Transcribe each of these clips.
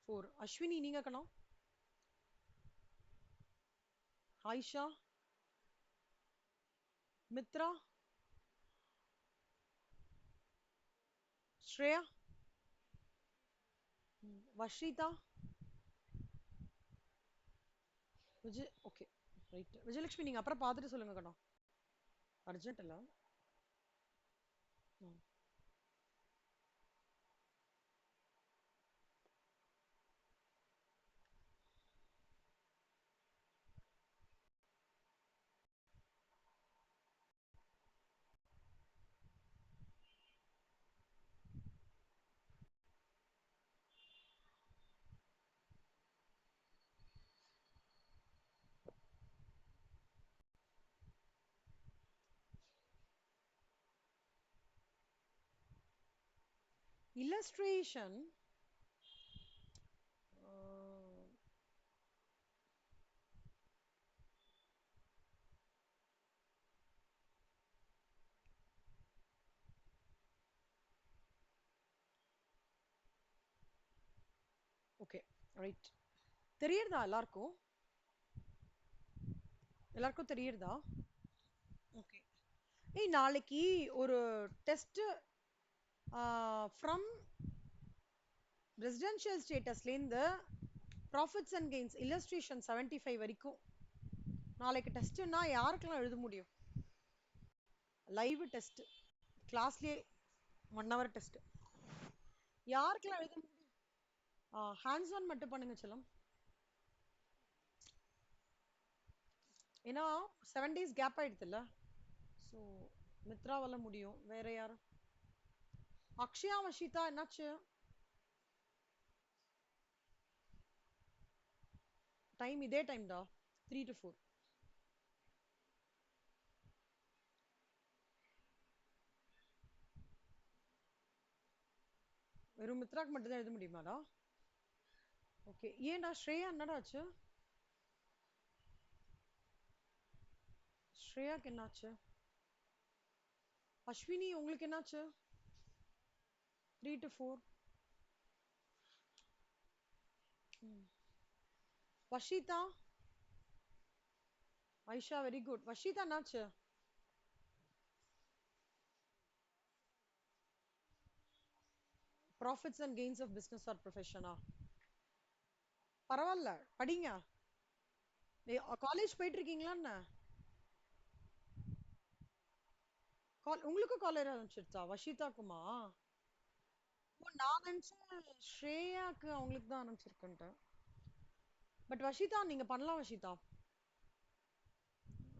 4. அஸ்வினி நீங்க கணம். Ayesha, Mitra, Shreya, Vashritha, Vijay. Okay right. Vijayalakshmi நீங்க அப்புறம் பார்த்துட்டு சொல்லுங்க கணம். அர்ஜென்ட் இல்ல. illustration. Okay right. தெரியுறதா எல்லாருக்கும்? எல்லாருக்கும் தெரியுறதா? ஓகே. ஏய் நாளைக்கு ஒரு டெஸ்ட் ஃப்ரம் ரெசிடென்ஷியல் ஸ்டேட்டஸ்லேருந்து ப்ராஃபிட்ஸ் அண்ட் கெயின்ஸ் இல்லஸ்ட்ரேஷன் 75 வரைக்கும் நாளைக்கு டெஸ்ட்னா யாருக்கெல்லாம் எழுத முடியும்? லைவ் டெஸ்ட் கிளாஸ்லயே 1 hour டெஸ்ட். யாருக்கெல்லாம் எழுத முடியும்? ஹேண்ட்ஸ் ஆன் மட்டும் பண்ணுங்க செல்லம். ஏன்னா 7 days கேப் ஆயிடுதுல்ல. ஸோ மித்ராவால முடியும். வேற யாரும்? அக்ஷயா, வஷிதா என்னாச்சு? டைம் இதே டைம் தான், 3 to 4. வெறும் மித்ராக்கு மட்டும் தான் எழுத முடியுமாடா? ஓகே. ஏன்டா ஸ்ரேயா என்னடா ஆச்சு? ஸ்ரேயாக்கு என்னாச்சு? அஸ்வினி உங்களுக்கு என்னாச்சு? 3 to 4. Vashitha, Aisha very good. Vashitha என்னாச்சு? Profits and gains of business or ப்ரொஃபஷனா? பரவாயில்ல படிங்க. காலேஜ் போயிட்டு இருக்கீங்களா என்ன? உங்களுக்கும் காலேஜ் ஆரம்பிச்சிருச்சா? வஷிதாக்குமா? ஓ, நான் நினைச்சேன் ஸ்ரேயாக்கு அவங்களுக்கு தான் ஆரம்பிச்சிருக்குன்ட்டு. பட் வஷிதா நீங்க பண்ணலாம் Vashitha.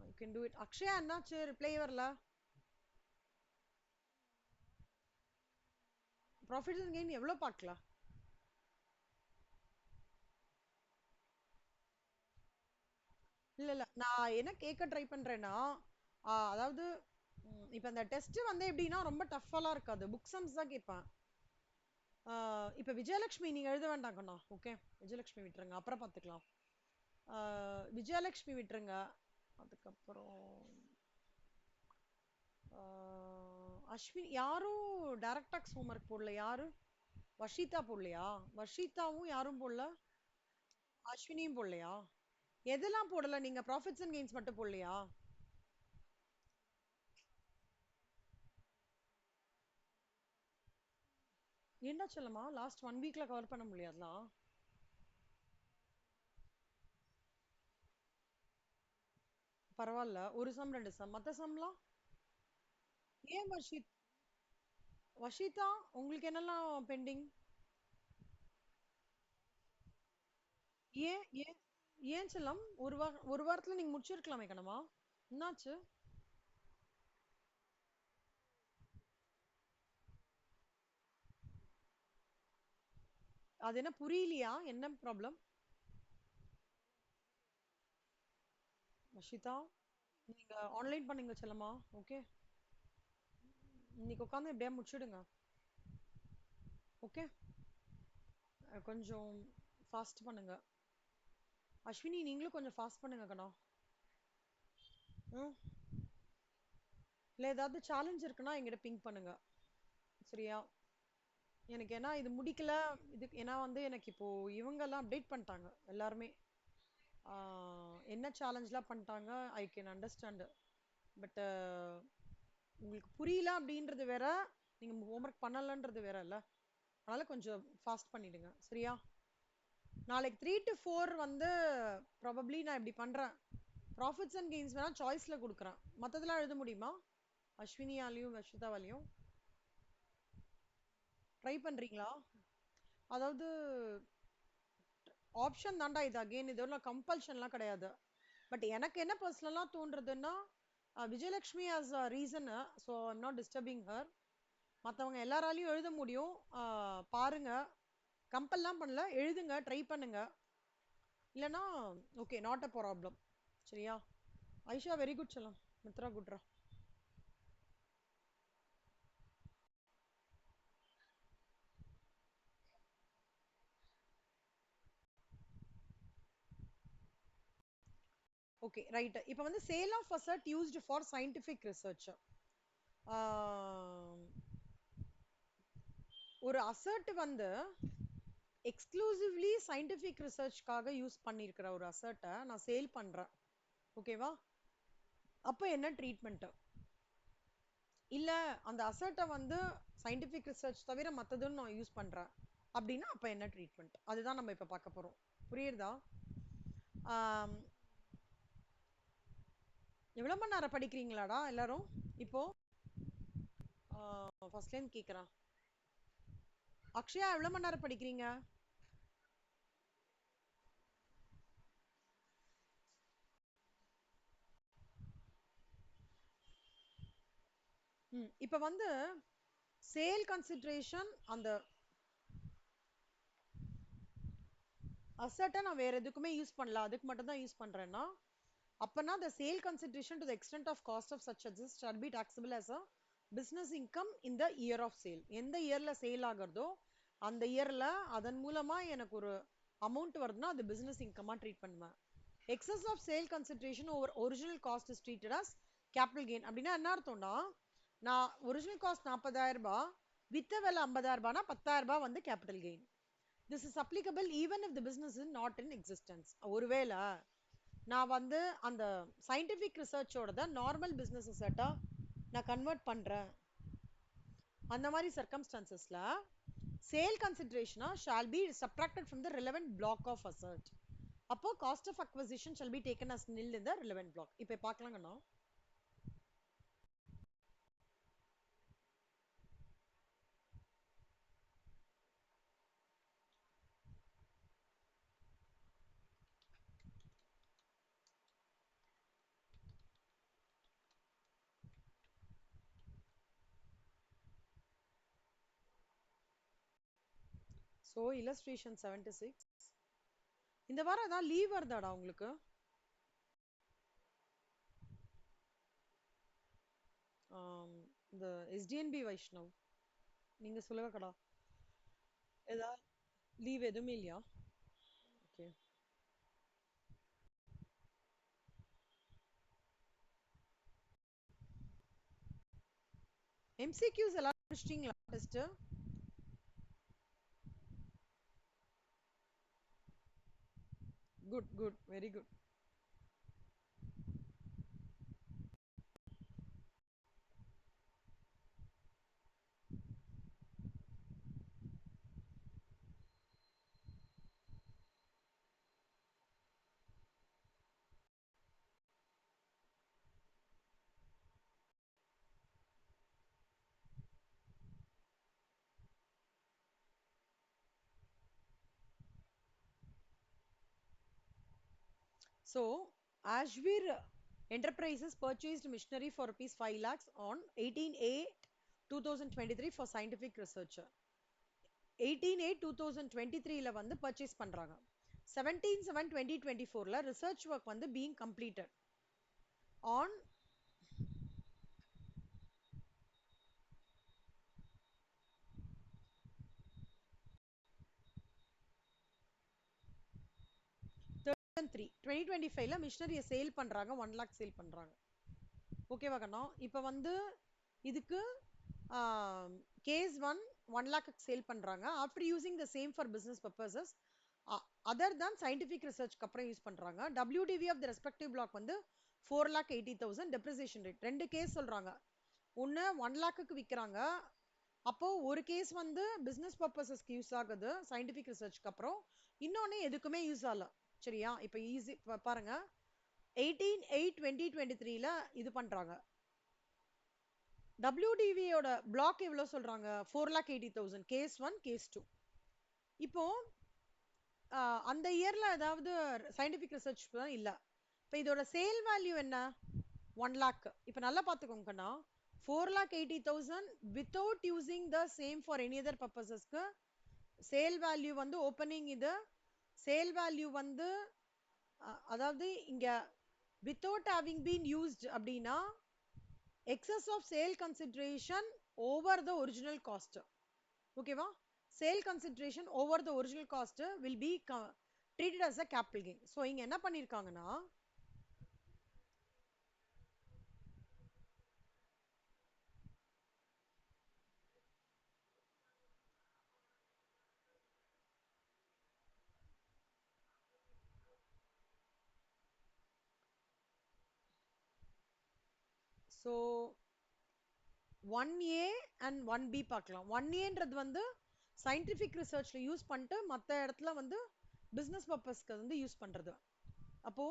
You can do it. Akshaya என்னாச்சு ரிப்ளை வரல? ப்ராஃபிட்ஸ் அண்ட் கெயின் எவ்வளோ பார்க்கலாம்? இல்ல இல்ல நான் என்ன கேட்க ட்ரை பண்றேன்னா அதாவது இப்போ அந்த டெஸ்ட் வந்து எப்படின்னா ரொம்ப டஃப்பாலாம் இருக்காது. புக் சம்ஸ் தான் கேட்பேன். இப்போ விஜயலட்சுமி நீங்க எழுத வேண்டாம் கண்ணா. ஓகே விஜயலட்சுமி விட்டுருங்க, அப்புறம் பார்த்துக்கலாம். விஜயலட்சுமி விட்டுருங்க. அதுக்கப்புறம் அஸ்வினி யாரும் டைரக்ட் டாக்ஸ் ஹோம்ஒர்க் போடல. யாரு? வஷிதா போடலையா? வஷிதாவும் யாரும் போடல. அஸ்வினியும் போடலையா? எதெல்லாம் போடல நீங்க? ப்ராஃபிட்ஸ் அண்ட் கெயின்ஸ் மட்டும் போடலையா? ஏண்டா சொல்லமா லாஸ்ட் 1 weekல கவர் பண்ண முடியாதுலாம். பரவாயில்ல, ஒரு சம் 2 சம், மத்த சம்லாம் ஏன் வஷிதா உங்களுக்கு என்னெல்லாம் பெண்டிங்? ஏன் ஏன் ஏன் செல்லம் ஒரு வாரத்துல நீங்க முடிச்சிருக்கலாமே கணமா. என்னாச்சு? அது என்ன புரியலையா? என்ன ப்ராப்ளம்? வஷிதா நீங்க ஆன்லைன் பண்ணுங்க செல்லமா. ஓகே இன்னைக்கு உட்காந்து எப்படியா முடிச்சிடுங்க. ஓகே கொஞ்சம் ஃபாஸ்ட் பண்ணுங்க. அஸ்வினி நீங்களும் கொஞ்சம் ஃபாஸ்ட் பண்ணுங்க கண்ணா. ம் இல்லை ஏதாவது சேலஞ்ச் இருக்குன்னா எங்கிட்ட பிங்க் பண்ணுங்க. சரியா? எனக்கு ஏன்னா இது முடிக்கல. இது ஏன்னா வந்து எனக்கு இப்போ இவங்கெல்லாம் அப்டேட் பண்ணிட்டாங்க எல்லாருமே. என்ன சேலஞ்ச்லாம் பண்ணிட்டாங்க, ஐ கேன் அண்டர்ஸ்டாண்ட். பட் உங்களுக்கு புரியல அப்படின்றது வேற, நீங்க ஹோம்ஒர்க் பண்ணலன்றது வேற இல்ல. அதனால கொஞ்சம் ஃபாஸ்ட் பண்ணிடுங்க சரியா? நாளைக்கு 3 to 4 வந்து ப்ராபப்ளி நான் இப்படி பண்றேன். ப்ராஃபிட்ஸ் அண்ட் கெயின்ஸ் வேணா சாய்ஸ்ல கொடுக்குறேன். மற்றதெல்லாம் எழுத முடியுமா? அஸ்வினியாலையும் வர்ஷிதாவாலையும் ட்ரை பண்றீங்களா? அதாவது ஆப்ஷன் தாண்டா இது. அகெயின் இது ஒன்றும் கம்பல்ஷன்லாம் கிடையாது. பட் எனக்கு என்ன பர்சனலாக தோன்றதுன்னா, Vijayalakshmi as a reason, so I'm not disturbing her. மற்றவங்க எல்லாராலையும் எழுத முடியும். பாருங்க, கம்பல்லாம் பண்ணல, எழுதுங்க, ட்ரை பண்ணுங்க. இல்லைன்னா ஓகே, நாட் அ ப்ராப்ளம். சரியா? ஐஷா வெரி குட் சொல்லலாம். மித்ரா குட்ரா. Okay right. இப்போ வந்து sale of asset used for scientific research. ஒரு அசட் வந்து எக்ஸ்க்ளூசிவ்லி சயின்டிஃபிக் ரிசர்ச்காக யூஸ் பண்ணியிருக்கிற ஒரு அசட்டை நான் சேல் பண்றேன். ஓகேவா? அப்போ என்ன ட்ரீட்மெண்ட்? இல்ல அந்த அசட்டை வந்து சயின்டிஃபிக் ரிசர்ச் தவிர மற்றதுன்னு நான் யூஸ் பண்றேன் அப்படின்னா அப்போ என்ன ட்ரீட்மெண்ட்? அதுதான் நம்ம இப்போ பார்க்க போறோம். புரியுறதா? எவ்வளோ மணி நேரம் படிக்கிறீங்களாடா எல்லாரும் இப்போ? ஃபர்ஸ்ட்லேருந்து கேட்குறான். அக்ஷயா எவ்வளோ மணி நேரம் படிக்கிறீங்க? இப்போ வந்து சேல் கன்சிடரேஷன் அந்த அசட்டை நான் வேற எதுக்குமே யூஸ் பண்ணல, அதுக்கு மட்டும் தான் யூஸ் பண்றேன்னா அப்பனா the sale consideration to the extent of cost of such assets shall be taxable as a business income in the year of sale. எந்த இயர்ல சேல் ஆகிறதோ அந்த இயர்ல அதன் மூலமா எனக்கு ஒரு அமௌண்ட் வருதுன்னா அது பிசினஸ் இன்கமா ட்ரீட் பண்ணுவேன். Excess of sale consideration over original cost is treated as capital gain. அப்படின்னா என்ன அர்த்தம்னா, நான் ஒரிஜினல் காஸ்ட் 40,000 ரூபாய், வித்த விலை 50,000 ரூபாய்னா 10,000 ரூபாய் வந்து capital gain. This is applicable even if the business is not in existence. ஒருவேளை நான் வந்து அந்த சயின்டிஃபிக் ரிசர்ச்சோட நார்மல் பிஸ்னஸ் அசட்டா நான் கன்வெர்ட் பண்றேன், அந்த மாதிரி சர்க்கம்ஸ்டான்சஸ்ல சேல் கன்சிடரேஷனா shall be subtracted from the relevant block of asset. அப்போ cost of acquisition shall be taken as nil in the relevant black. இப்போ பார்க்கலாங்கண்ணா. So illustration 76. இந்த வாரம் ஏதாவது லீவ் வருதாடா உங்களுக்கு? இந்த எஸ்டிஎன்பி வைஷ்ணவ் நீங்க சொல்லுங்க கடா, ஏதாவது லீவ் எதுவுமே இல்லையா? ஓகே. எம்சிக்யூஸ் எல்லாம் முடிச்சிட்டீங்களா test? Good good, very good. So, Ashvir Enterprises purchased machinery for rupees 5 lakhs on 18/8/2023 for scientific research. 18/8/2023 வந்து purchase பண்றாங்க. 17/7/2024 research work வந்து being completed on 2025 மிஷினரியை சேல் பண்றாங்க, 1 lakh சேல் பண்றாங்க. ஓகேவா கண்ணா? இப்போ வந்து இதுக்கு கேஸ் 1 1 lakh சேல் பண்றாங்க after using the same for business purposes other than scientific ரிசர்ச்க்கு அப்புறம் யூஸ் பண்றாங்க. WDV of the respective block வந்து 4,80,000 டெப்ரிசியேஷன் ரேட். ரெண்டு கேஸ் சொல்றாங்க. ஒன்னு 1 லாக்கு விற்கிறாங்க. அப்போ ஒரு கேஸ் வந்து பிசினஸ் பர்பசஸ்க்கு யூஸ் ஆகுது சயின்டிபிக் ரிசர்ச்க்கு அப்புறம், இன்னொன்னு எதுக்குமே யூஸ் ஆகல. சரியா? இப்போ ஈஸி பாருங்க. 18/8/2023ல இது பண்றாங்க. WDVயோட பிளாக் எவ்வளவு சொல்றாங்க? 4,80,000. Case 1, case 2. இப்போ அந்த இயர்ல ஏதாவது சயின்டிபிக் ரிசர்ச் இல்ல. இப்போ இதோட சேல் வேல்யூ என்ன? 1 lakh. இப்போ நல்லா பார்த்துக்கோங்க கண்ணா. 4,80,000 without using the same for any other purposesக்கு சேல் வேல்யூ வந்து ஓப்பனிங் இது சேல் வேல்யூ வந்து அதாவது இங்க without having been used அப்படின்னா excess of sale consideration over the original cost. ஓகேவா? Sale consideration over the original cost will be treated as a capital gain. So இங்க என்ன பண்ணிருக்காங்கன்னா so 1A and 1B பார்க்கலாம். 1Aன்றது வந்து scientific ரிசர்ச்ல use பண்ணிட்டு மற்ற இடத்துல வந்து பிசினஸ் பர்பஸ்க்கு வந்து யூஸ் பண்றது. அப்போ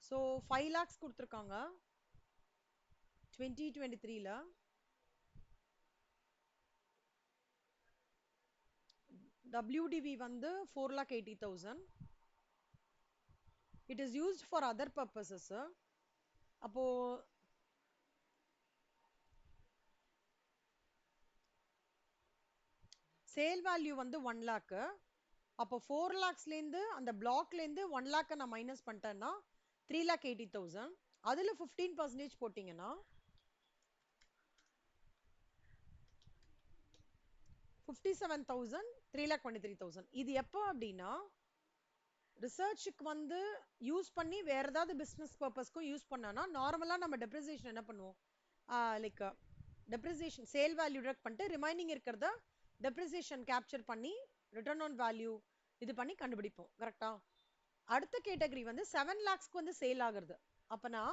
ஸோ 5 lakhs கொடுத்துருக்காங்க 2023ல. WDV வந்து 4,80,000. It is used for other purposes. அப்போ சேல் வேல்யூ வந்து 1 lakh. அப்போ 4 lakhsலேருந்து அந்த பிளாக்லேருந்து 1 lakh நான் மைனஸ் பண்ணிட்டேன்னா 3,80,000. அதுல 15% போட்டீங்கன்னா 57,000, 3,23,000. இது எப்போ அப்படின்னா ரிசர்ச்சுக்கு வந்து யூஸ் பண்ணி வேற ஏதாவது பிசினஸ் பர்பஸ்க்கும் யூஸ் பண்ணானா நார்மலா நம்ம டெப்ரிசியேஷன் என்ன பண்ணுவோம்? Like depreciation sale value detect பண்ணிட்டு ரிமைனிங் இருக்கிறத டெப்ரிசியேஷன் கேப்சர் பண்ணி ரிட்டர்ன் ஆன் வேல்யூ இது பண்ணி கண்டுபிடிப்போம். கரெக்டா? அடுத்த கேட்டகரி வந்து 7 lakhsக்கு வந்து சேல் ஆகுறது. அப்பனா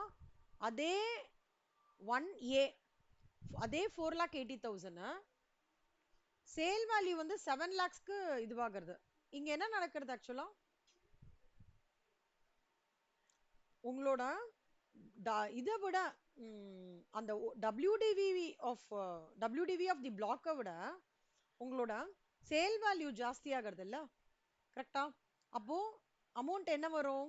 அதே 1A அதே 4,80,000 சேல் வேல்யூ வந்து 7 lakhsக்கு இதுவாகிறது. இங்க என்ன நடக்கிறது ஆக்சுவலா? உங்களோட இதை விட அந்த WDV ஆஃப் தி பிளாக்கை விட உங்களோட சேல் வேல்யூ ஜாஸ்தி ஆகிறது இல்ல? கரெக்டா? அப்போ அமௌண்ட் என்ன வரும்?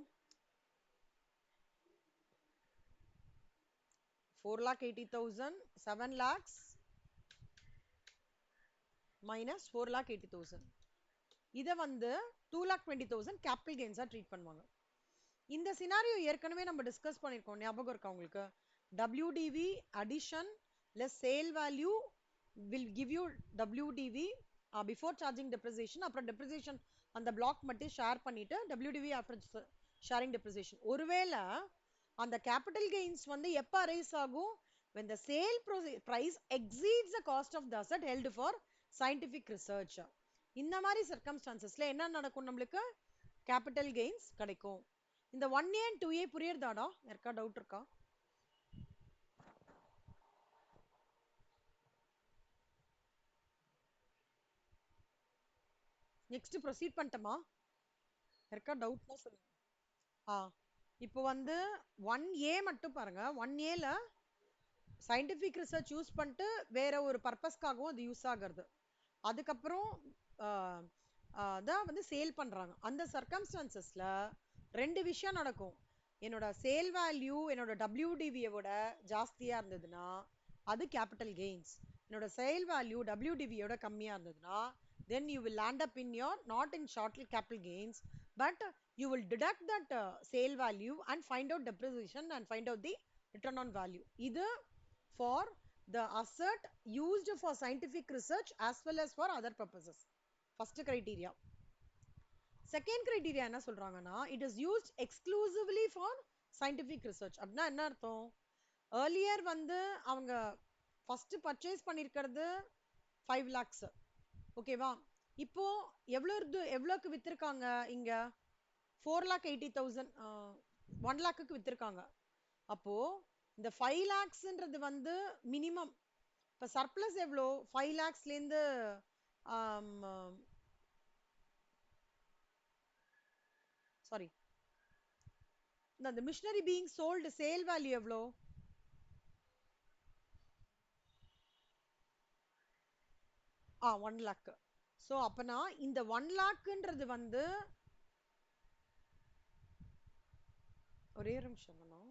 4,80,000, 7 lakhs minus 4,80,000. இதை வந்து 2,20,000 கேபிட்டல் கெயின்ஸா ட்ரீட் பண்ணுவாங்க. இந்த சினாரியோ ஏற்கனவே நம்ம டிஸ்கஸ் பண்ணிருக்கோம். ஞாபகம் இருக்கா உங்களுக்கு? WDV addition less sale value will give you WDV before charging depreciation. அப்புறம் depreciation அந்த பிளாக் மட்டும் ஷேர் பண்ணிட்டு WDV after sharing depreciation. ஒருவேளை அந்த கேபிட்டல் கெயின்ஸ் வந்து எப்ப அரைஸ் ஆகும்? when the sale price exceeds the cost of the asset held for scientific research. இந்த மாதிரி சர்க்கம்ஸ்டான்சஸ்ல என்ன நடக்கும்? நம்மளுக்கு கேபிட்டல் கெயின்ஸ் கிடைக்கும். இந்த 1A and 2A புரியுறதாடா? யாருக்கா டவுட் இருக்கா? நெக்ஸ்ட் ப்ரொசீட் பண்ணிட்டோமா? யாருக்கா டவுட்னா சொல்லுங்க. இப்போ வந்து 1A மட்டும் பாருங்க. 1Aல சயின்டிபிக் ரிசர்ச் யூஸ் பண்ணிட்டு வேற ஒரு பர்பஸ்க்காகவும் அது யூஸ் ஆகிறது. அதுக்கப்புறம் அதான் வந்து சேல் பண்றாங்க. அந்த சர்க்கம்ஸ்டான்சஸ்ல ரெண்டு விஷயம் நடக்கும். என்னோட சேல் வேல்யூ என்னோட WDV விட ஜாஸ்தியா இருந்ததுன்னா அது கேபிட்டல் கெயின்ஸ். என்னோட சேல் வேல்யூ WDV யோட கம்மியா இருந்ததுன்னா then you will land up in your not in short capital gains, but you will deduct that sale value and find out depreciation and find out the return on value. இது for the asset used for scientific research as well as for other purposes. First criteria. Second criteria என்ன சொல்றாங்கன்னா it is used exclusively for scientific research. அப்படின்னா என்ன அர்த்தம்? Earlier வந்து அவங்க first purchase பண்ணிருக்கிறது 5 lakhs. ஓகேவா? இப்போ எவ்வளோக்கு வித்திருக்காங்க இங்க? 4,80,000 1 lakhக்கு வித்திருக்காங்க. அப்போ இந்த 5 lakhsன்றது வந்து மினிமம். இப்ப சர்ப்ளஸ் எவ்வளோ? 5 lakhsல இருந்து சாரி, இந்த machinery being sold sale value எவ்வளோ? 1 lakh. ஸோ அப்பனா இந்த 1 lakhன்றது வந்து ஒரே ஒரு நிமிஷம் வேணும்.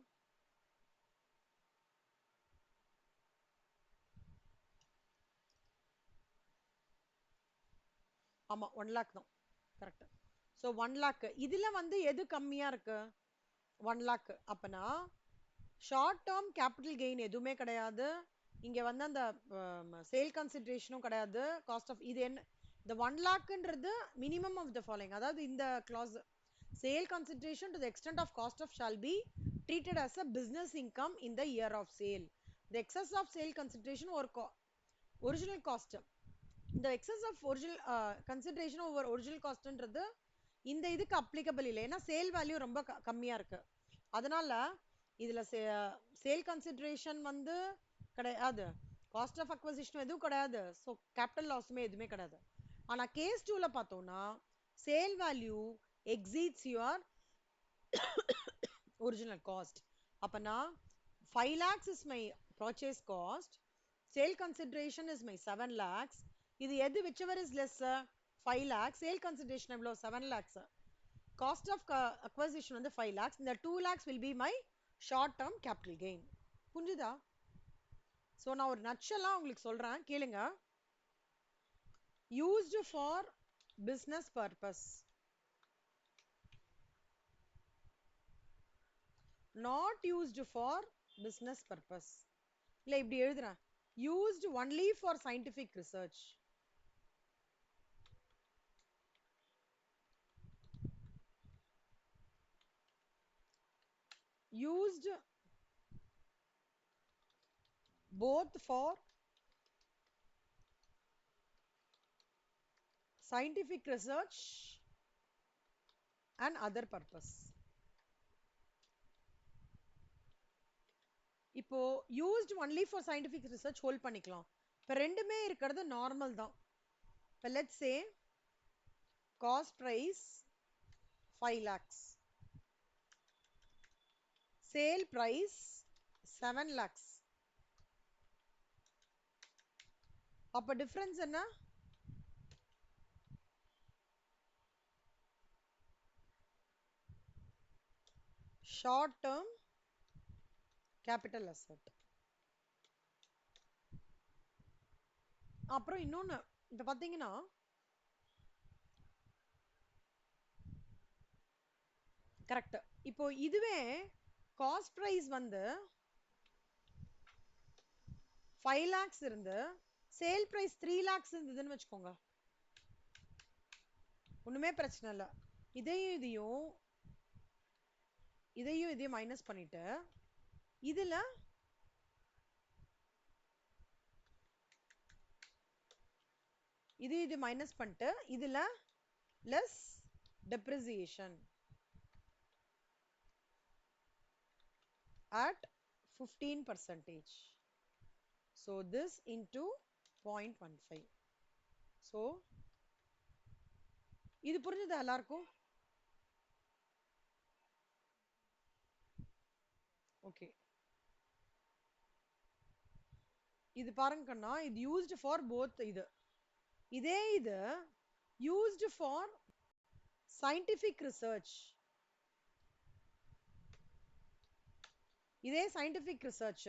ஆமா 1 lakh தான் கரெக்ட். ஸோ 1 lakh இதுல வந்து எது கம்மியா இருக்கு? 1 lakh. அப்பனா ஷார்ட் டேர்ம் கேபிட்டல் கெயின் எதுவுமே கிடையாது. இங்க வந்து அந்த சேல் கன்சிடரேஷனும் கிடையாது. காஸ்ட் ஆஃப் இது என்ன? இந்த 1 lakhன்றது மினிமம் ஆஃப் த ஃபாலோயிங். அதாவது இந்த clause sale consideration to the extent of cost of shall be treated as a business income in the year of sale. The excess of sale consideration or original cost. இந்த excess of original consideration over original costன்றது இந்த இதுக்கு applicable இல்லை. ஏன்னா sale value ரொம்ப கம்மியா இருக்கு. அதனால இதுல சேல் கன்சிடரேஷன் வந்து கிடையாது, காஸ்ட் ஆஃப் அக்வசிஷன் எதுவும் கிடையாது, ஸோ கேபிட்டல் லாஸுமே எதுவுமே கிடையாது. ஆனா கேஸ் 2ல பார்த்தோம்னா sale value exceeds your original cost. அப்பனா 5 lakhs is my purchase cost, sale consideration is my 7 lakhs. இது எது whichever is less? 5 lakhs. sale consideration எவ்வளோ? 7 lakhs. cost of acquisition வந்து 5 lakhs. இந்த 2 lakhs will be my short term capital gain. புரிஞ்சுதா? So நான் ஒரு நட்செல்லாம் உங்களுக்கு சொல்றேன், கேளுங்க. used for business purpose, not used for business purpose. இல்ல இப்படி எழுதுறேன், used only for scientific research. used both for scientific research and other purpose. இப்போ used only for scientific research hold பண்ணிக்கலாம். இப்போ ரெண்டுமே இருக்கிறது நார்மல் தான். இப்போ let's say cost price 5 lakhs, sale price 7 lakhs. அப்ப டிஃபரன்ஸ் என்ன? Short term capital asset. அப்புறம் இன்னொன்னு இப்ப பாத்தீங்கன்னா கரெக்ட். இப்போ இதுவே காஸ்ட் பிரைஸ் வந்து 5 lakhs இருந்து சேல் பிரைஸ் 3 lakhs இருந்ததுன்னு வச்சுக்கோங்க, ஒண்ணுமே பிரச்சனை இல்லை. இதையும் இதையும் மைனஸ் பண்ணிட்டு இதுல இது மைனஸ் பண்ணிட்டு இதுல less depreciation at 15%. So this into 0.15. So இது புரிஞ்சுதா எல்லாருக்கும்? ஓகே, இது பாருங்க கண்ணா, இது used for both. இதே இது used for scientific research. இதே scientific research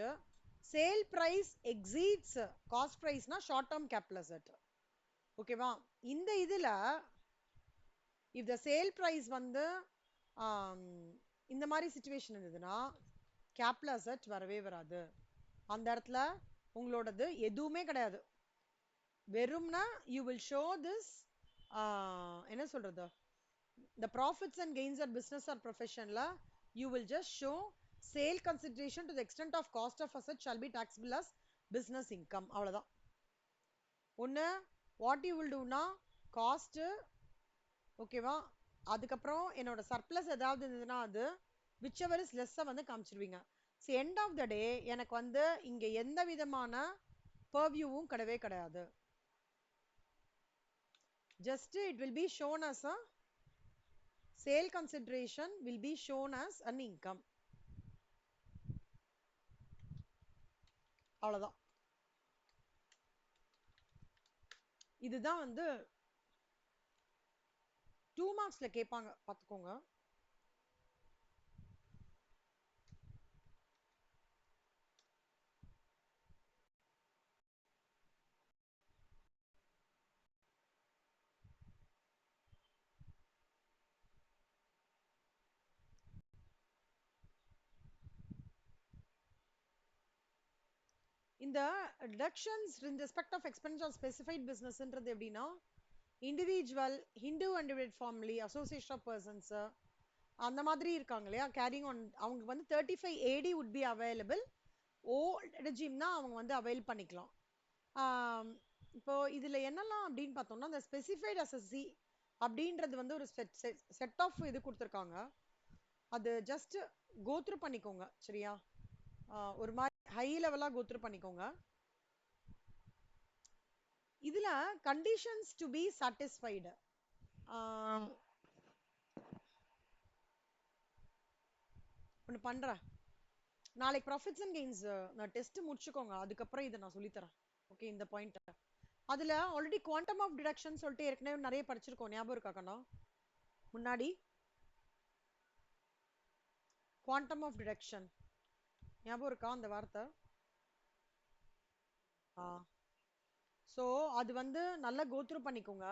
sale price exceeds cost பிரைஸ்னா ஷார்ட் டேர்ம் கேபிட்டல் அசெட். ஓகேவா? இந்த இதுல if the சேல் பிரைஸ் வந்து இந்த மாதிரி சிச்சுவேஷன் இருந்ததுன்னா கேபிட்டல் அசெட் வரவே வராது. அந்த இடத்துல உங்களோடது எதுவுமே கிடையாது. வெறும்னா you will show this என்ன சொல்றது, the profits and gains or business or professionல you will just show sale consideration to the extent of cost of asset shall be taxable as business income. அவ்வளவுதான். ஒண்ணு what you will do னா cost ஓகேவா, அதுக்கப்புறம் என்னோட surplus ஏதாவது இருந்ததுன்னா அது whichever is less வந்து காமிச்சிருவீங்க. end of the day எனக்கு வந்து இங்க எந்த விதமான purviewவும் கிடையவே கிடையாது. just it will be shown as a sale consideration will be shown as an income. அவ்வளவுதான். இதுதான் வந்து 2 marksல கேட்பாங்க, பாத்துக்கோங்க. இந்த deductions in respect of expense of specified business ன்றது எப்படின்னா individual, Hindu undivided family, association of persons அந்த மாதிரி இருக்காங்க இல்லையா, கேரிங் ஆன், அவங்க வந்து 35 AD would be available. Old ரெஜிம்னா அவங்க வந்து அவைல் பண்ணிக்கலாம். இப்போ இதுல என்னெல்லாம் அப்படின்னு பார்த்தோம்னா இந்த ஸ்பெசிஃபைட் அசஸ்சி அப்படின்றது வந்து ஒரு செட் ஆஃப் இது கொடுத்துருக்காங்க. அது ஜஸ்ட் கோத்ரூ பண்ணிக்கோங்க சரியா, ஒரு மாதிரி ஹை லெவலா கோத்ரூ பண்ணிக்கோங்க. இதுல கண்டிஷன்ஸ் டு பி சாட்டிஸ்ஃபைடு, ஒன்று பண்றேன், நாளைக்கு ப்ராஃபிட்ஸ் அண்ட் கெயின்ஸ் நான் டெஸ்ட் முடிச்சுக்கோங்க, அதுக்கப்புறம் இதை நான் சொல்லித்தரேன். ஓகே, இந்த பாயிண்ட் அதுல ஆல்ரெடி குவாண்டம் ஆஃப் டிடக்ஷன் சொல்லிட்டு ஏற்கனவே நிறைய படிச்சிருக்கோம், ஞாபகம் இருக்கா கண்ணா? முன்னாடி குவாண்டம் ஆஃப் டிடக்ஷன் ஞாபகம் இருக்கா அந்த வார்த்தை? ஸோ அது வந்து நல்லா கோத்ரூ பண்ணிக்கோங்க.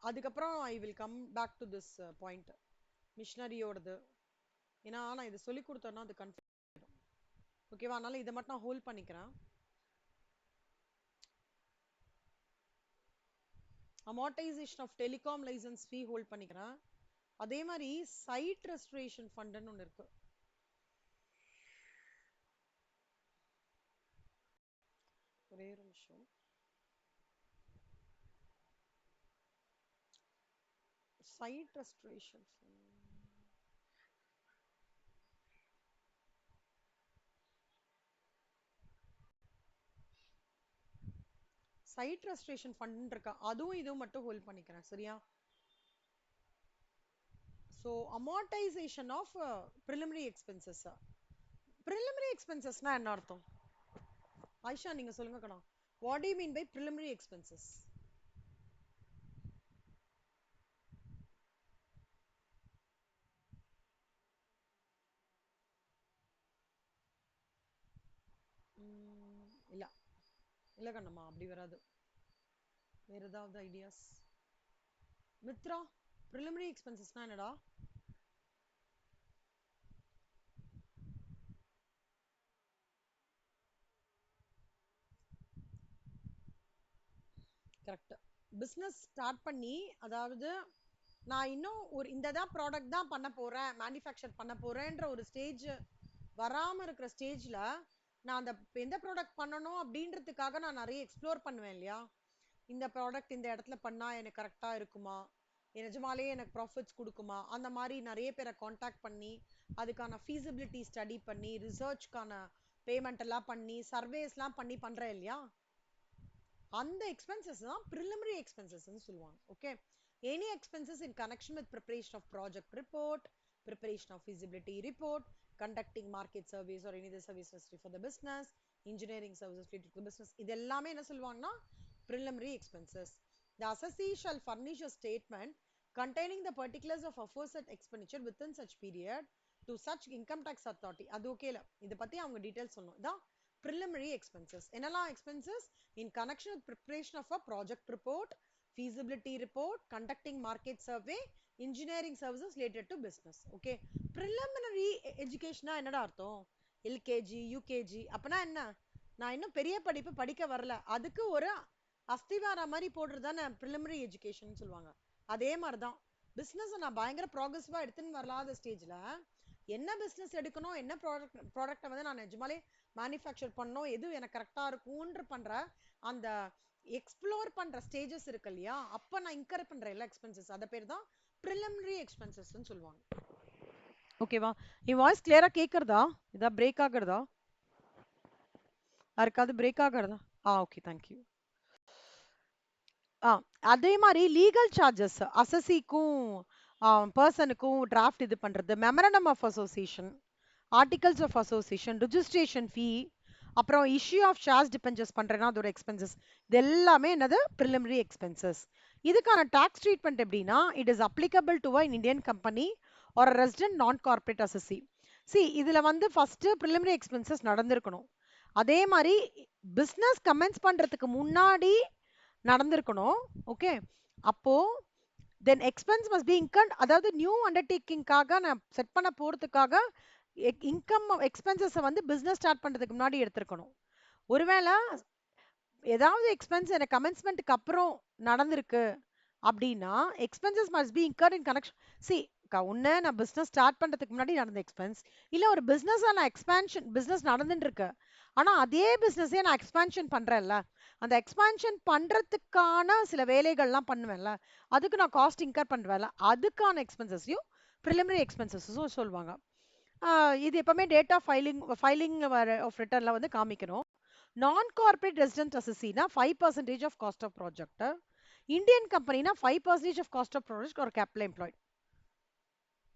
அதுக்கப்புறம் I will come back to this point மிஷினரியோடது. ஏன்னா நான் இதை சொல்லி கொடுத்தேன்னா அது கன்ஃபியூஸ் ஆகிடும். ஓகேவா, அதனால இதை மட்டும் நான் ஹோல்ட் பண்ணிக்கிறேன். Amortisation of telecom licence fee hold பண்ணிக்கிறேன். அதே மாதிரி சைட் ரெஸ்டரேஷன் ஃபண்டுன்னு ஒன்று இருக்கு. ஒரே ஒரு நிமிஷம். Site restoration site restoration fund இருக்கா, அதுவும் இதுவும் மட்டும் ஹோல்ட் பண்ணிக்கிறேன் சரியா. So amortisation of preliminary expenses. Preliminary எக்ஸ்பென்சஸ்னா என்ன அர்த்தம்? ஆயிஷா நீங்க சொல்லுங்க கண்ணா, what do you mean by preliminary expenses? இல்ல இல்ல கண்ணம்மா, அப்படி வராது. வேற ஏதாவது ஐடியாஸ்? மித்ரா, ப்ரிலிமினரி எக்ஸ்பென்சஸ்னா என்னடா? கரெக்ட். பிஸ்னஸ் ஸ்டார்ட் பண்ணி, அதாவது நான் இன்னும் ஒரு இந்த தான் ப்ராடக்ட் தான் பண்ண போறேன், மேனுஃபேக்சர் பண்ண போறேன்ற ஒரு ஸ்டேஜ் வராம இருக்கிற ஸ்டேஜ்ல நான் அந்த எந்த ப்ராடக்ட் பண்ணணும் அப்படின்றதுக்காக நான் நிறைய எக்ஸ்ப்ளோர் பண்ணுவேன் இல்லையா. இந்த ப்ராடக்ட் இந்த இடத்துல பண்ணா எனக்கு கரெக்டா இருக்குமா, நிஜமாலே எனக்கு ப்ராஃபிட்ஸ் கொடுக்குமா, அந்த மாதிரி நிறைய பேரை காண்டாக்ட் பண்ணி அதுக்கான ஃபீசிபிலிட்டி ஸ்டடி பண்ணி ரிசர்ச்க்கான பேமெண்ட் எல்லாம் பண்ணி சர்வேஸ்லாம் பண்ணி பண்றேன் இல்லையா. அந்த எக்ஸ்பென்சஸ் தான் preliminary expenses ன்னு சொல்லுவாங்க. Okay, any expenses in connection with preparation of project report, preparation of feasibility report, conducting market surveys or any other service necessary for the business, engineering services related to the business, இது எல்லாமே என்ன சொல்லுவாங்கன்னா preliminary expenses. The assessee shall furnish a statement containing the particulars of aforesaid expenditure within such period to such income tax authority. அது ஓகேல, இதை பத்தி அவங்க details சொல்லணும். இதான் preliminary expenses. என்னெல்லாம் expenses? In connection with preparation of a project report, feasibility report, conducting market survey, engineering services related to business. Okay, preliminary education என்னடா அர்த்தம்? LKG UKG அப்பனா என்ன, நான் இன்னும் பெரிய படிப்பு படிக்க வரல, அதுக்கு ஒரு அஸ்திவாரம் மாதிரி போடுறதுதானே preliminary education சொல்லுவாங்க. அதே மாதிரிதான் பிசினஸ் நான் பயங்கர ப்ராக்ரஸிவா எடுத்துன்னு வரலாத ஸ்டேஜ்ல என்ன பிசினஸ் எடுக்கணும், என்ன ப்ராடக்ட்டை வந்து நான் நிஜமாலே மேனுஃபேக்சர் பண்ணணும், எது எனக்கு கரெக்டா இருக்கும்ன்ற பண்ற அந்த எக்ஸ்ப்ளோர் பண்ற ஸ்டேஜஸ் இருக்கு இல்லையா, அப்ப நான் இன்கர் பண்ற எல்லா எக்ஸ்பென்சஸ் அத பேர் தான் ப்ரிலிமினரி எக்ஸ்பென்சஸ்ன்னு சொல்லுவாங்க. ஓகேவா? என் வாய்ஸ் கிளியரா கேக்குறதா? இதா பிரேக் ஆகுறதா? யாருக்காவது பிரேக் ஆகுறதா? Okay, thank you. அதே மாதிரி லீகல் சார்ஜஸ் அசசிக்கும் பர்சனுக்கும் டிராஃப்ட் இது பண்றது, memorandum of association, articles of association, registration fee, அப்புறம் இஷ்யூ ஆஃப் ஷேர்ஸ் டிபெஞ்சர்ஸ் பண்றேன்னா அதோட எக்ஸ்பென்சஸ், இது எல்லாமே என்னது ப்ரிலிமினரி எக்ஸ்பென்சஸ். இதுக்கான டாக்ஸ் ட்ரீட்மெண்ட் எப்படின்னா, it is applicable to an Indian company or resident non corporate assessee. See இதுல வந்து ஃபர்ஸ்ட் ப்ரிலிமினரி எக்ஸ்பென்சஸ் நடந்திருக்கணும். அதே மாதிரி பிசினஸ் கமென்ஸ் பண்றதுக்கு முன்னாடி நடந்திருக்கணும். ஓகே, அப்போ தென் எக்ஸ்பென்ஸ் மஸ்ட் பி இன்கம்ட், அதாவது நியூ அண்டர்டேக்கிங்காக நான் செட் பண்ண போறதுக்காக இன்கம் எக்ஸ்பென்சஸை வந்து பிசினஸ் ஸ்டார்ட் பண்றதுக்கு முன்னாடி எடுத்திருக்கணும். ஒருவேளை ஏதாவது எக்ஸ்பென்ஸ் எனக்கு கமென்ஸ்மெண்ட்டுக்கு அப்புறம் நடந்திருக்கு அப்படின்னா expenses must be incurred in connection. C ஒன்று நான் பிஸ்னஸ் ஸ்டார்ட் பண்ணுறதுக்கு முன்னாடி நடந்த எக்ஸ்பென்ஸ், இல்லை ஒரு பிஸ்னஸாக நான் எக்ஸ்பேன்ஷன் பிஸ்னஸ் நடந்துட்டு இருக்கு, ஆனால் அதே பிஸ்னஸே நான் எக்ஸ்பேன்ஷன் பண்ணுறேன்ல, அந்த எக்ஸ்பேன்ஷன் பண்ணுறதுக்கான சில வேலைகள்லாம் பண்ணுவேன்ல, அதுக்கு நான் காஸ்ட் இன்கர் பண்ணுவேன்ல, அதுக்கான எக்ஸ்பென்சஸையும் ப்ரிலிமினரி எக்ஸ்பென்சஸும் சொல்லுவாங்க. இது எப்பவுமே டேட்டா ஃபைலிங் ஆஃப் ரிட்டர்னில் வந்து காமிக்கணும். நான் கார்பரேட் ரெசிடென்ட் அசசினா 5% of cost of project, Indian கம்பெனினா 5% ஆஃப் காஸ்ட் ஆஃப் ப்ராஜெக்ட் ஒரு கேபிட்டல் எம்ப்ளாய்ட்.